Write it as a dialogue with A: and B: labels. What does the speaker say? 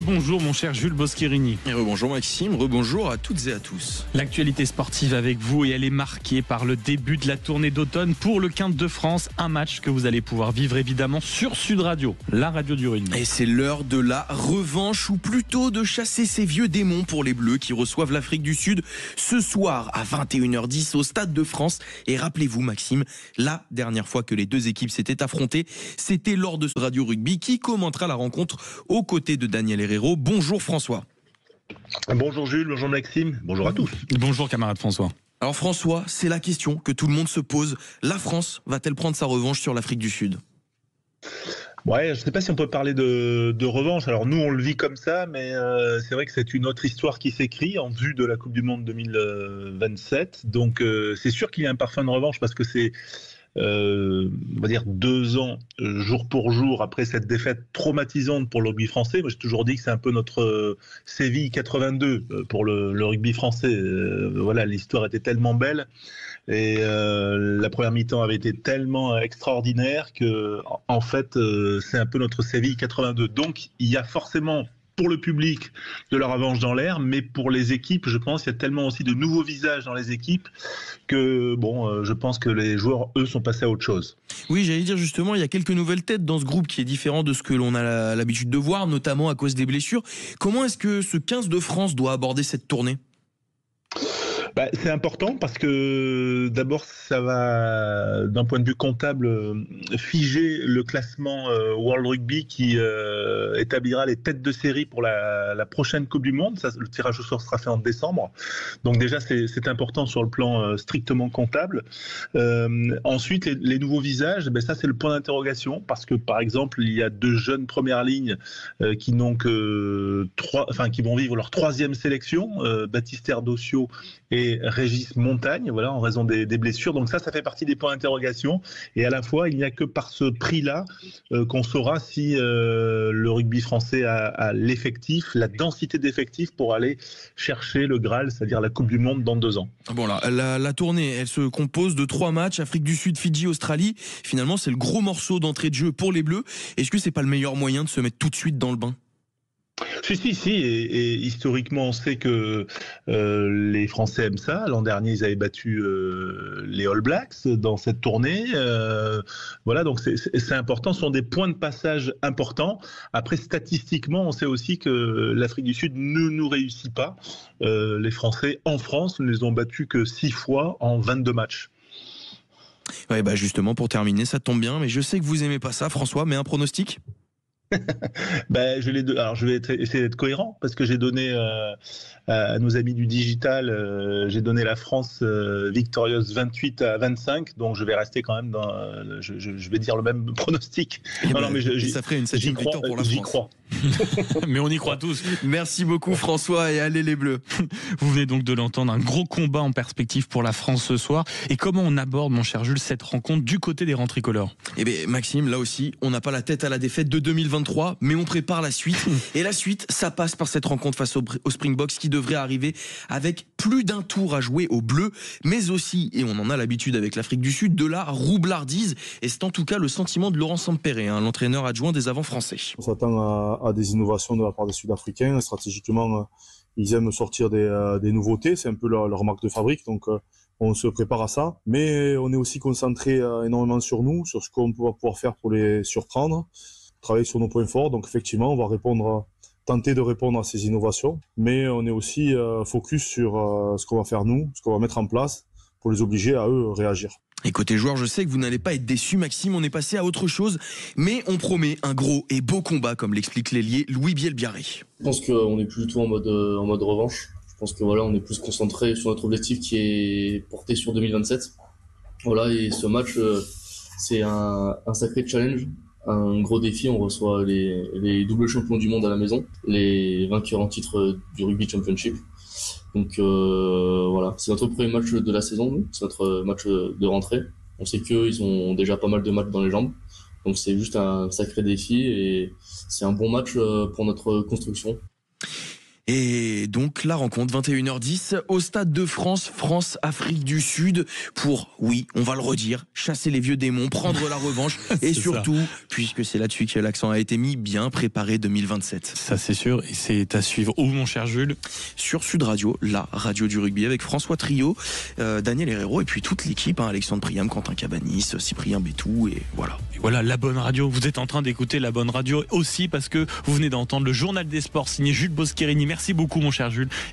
A: Rebonjour mon cher Jules Boscherini.
B: Et rebonjour Maxime, rebonjour à toutes et à tous.
A: L'actualité sportive avec vous et elle est marquée par le début de la tournée d'automne pour le 15 de France. Un match que vous allez pouvoir vivre évidemment sur Sud Radio, la radio du rugby.
B: Et c'est l'heure de la revanche ou plutôt de chasser ces vieux démons pour les Bleus qui reçoivent l'Afrique du Sud ce soir à 21h10 au Stade de France. Et rappelez-vous Maxime, la dernière fois que les deux équipes s'étaient affrontées, c'était lors de ce Radio Rugby qui commentera la rencontre aux côtés de Daniel Herrero. Bonjour François.
C: Bonjour Jules, bonjour Maxime, bonjour à tous.
A: Bonjour camarade François.
B: Alors François, c'est la question que tout le monde se pose. La France va-t-elle prendre sa revanche sur l'Afrique du Sud ?
C: Ouais, je ne sais pas si on peut parler de revanche. Alors nous, on le vit comme ça, mais c'est vrai que c'est une autre histoire qui s'écrit en vue de la Coupe du Monde 2027. Donc c'est sûr qu'il y a un parfum de revanche parce que c'est... on va dire 2 ans jour pour jour après cette défaite traumatisante pour le rugby français. Moi j'ai toujours dit que c'est un peu notre Séville 82 pour le rugby français. Voilà, l'histoire était tellement belle et la première mi-temps avait été tellement extraordinaire que en fait c'est un peu notre Séville 82. Donc il y a forcément pour le public de la revanche dans l'air, mais pour les équipes, je pense qu'il y a tellement aussi de nouveaux visages dans les équipes que, je pense que les joueurs, eux, sont passés à autre chose.
B: Oui, j'allais dire justement, il y a quelques nouvelles têtes dans ce groupe qui est différent de ce que l'on a l'habitude de voir, notamment à cause des blessures. Comment est-ce que ce 15 de France doit aborder cette tournée ?
C: C'est important parce que d'abord ça va d'un point de vue comptable figer le classement World Rugby qui établira les têtes de série pour la prochaine Coupe du Monde. Ça, le tirage au sort sera fait en décembre. Donc déjà c'est important sur le plan strictement comptable. Ensuite les nouveaux visages, ça c'est le point d'interrogation parce que par exemple il y a 2 jeunes premières lignes qui n'ont que qui vont vivre leur 3e sélection, Baptiste Erdocio et Régis Montagne, voilà, en raison des blessures. Donc ça fait partie des points d'interrogation. Et à la fois, il n'y a que par ce prix-là qu'on saura si le rugby français a l'effectif, la densité d'effectifs pour aller chercher le Graal, c'est-à-dire la Coupe du Monde dans 2 ans.
B: Bon là, la tournée, elle se compose de 3 matchs, Afrique du Sud, Fidji, Australie. Finalement, c'est le gros morceau d'entrée de jeu pour les Bleus. Est-ce que c'est pas le meilleur moyen de se mettre tout de suite dans le bain ?
C: Si, et historiquement, on sait que les Français aiment ça. L'an dernier, ils avaient battu les All Blacks dans cette tournée. Voilà, donc c'est important. Ce sont des points de passage importants. Après, statistiquement, on sait aussi que l'Afrique du Sud ne nous réussit pas. Les Français, en France, ne les ont battus que 6 fois en 22 matchs.
B: Ouais, justement, pour terminer, ça tombe bien. Mais je sais que vous aimez pas ça, François, mais un pronostic ?
C: Alors je vais essayer d'être cohérent parce que j'ai donné à nos amis du digital, j'ai donné la France victorieuse 28-25, donc je vais rester quand même dans, je vais dire le même pronostic.
B: Ça ferait une 7e victoire pour la France.
C: J'y crois.
A: Mais on y croit tous.
B: Merci beaucoup François et allez les Bleus.
A: Vous venez donc de l'entendre, un gros combat en perspective pour la France ce soir. Et comment on aborde, mon cher Jules, cette rencontre du côté des rangs tricolores ?
B: Maxime, là aussi, on n'a pas la tête à la défaite de 2023, mais on prépare la suite. Et la suite, ça passe par cette rencontre face aux Springboks qui devrait arriver avec plus d'un tour à jouer aux Bleus, mais aussi, et on en a l'habitude avec l'Afrique du Sud, de la roublardise. Et c'est en tout cas le sentiment de Laurent Sampere, l'entraîneur adjoint des avants français.
D: On s'attend à des innovations de la part des Sud-Africains. Stratégiquement, ils aiment sortir des nouveautés. C'est un peu leur marque de fabrique. Donc, on se prépare à ça. Mais on est aussi concentré énormément sur nous, sur ce qu'on va pouvoir faire pour les surprendre, travailler sur nos points forts. Donc, effectivement, on va tenter de répondre à ces innovations. Mais on est aussi focus sur ce qu'on va faire nous, ce qu'on va mettre en place pour les obliger à eux réagir.
B: Et côté joueur, je sais que vous n'allez pas être déçus, Maxime, on est passé à autre chose, mais on promet un gros et beau combat, comme l'explique l'ailier Louis Bielbiarré.
E: Je pense qu'on est plus du tout en mode revanche. Je pense que voilà, on est plus concentré sur notre objectif qui est porté sur 2027. Voilà, et ce match, c'est un sacré challenge, un gros défi. On reçoit les doubles champions du monde à la maison, les vainqueurs en titre du Rugby Championship. Donc voilà, c'est notre premier match de la saison, c'est notre match de rentrée. On sait qu'ils ont déjà pas mal de matchs dans les jambes, donc c'est juste un sacré défi et c'est un bon match pour notre construction.
B: Et donc la rencontre 21h10 au Stade de France, France-Afrique du Sud pour, oui, on va le redire, chasser les vieux démons, prendre la revanche et surtout, puisque c'est là-dessus que l'accent a été mis, bien préparer 2027.
A: Ça c'est sûr, et c'est à suivre où mon cher Jules?
B: Sur Sud Radio, la radio du rugby avec François Trio, Daniel Herrero et puis toute l'équipe, Alexandre Priam, Quentin Cabanis, Cyprien Bétou et voilà.
A: Et voilà, la bonne radio, vous êtes en train d'écouter la bonne radio aussi parce que vous venez d'entendre le journal des sports signé Jules Boscherini. Merci beaucoup mon cher Jules.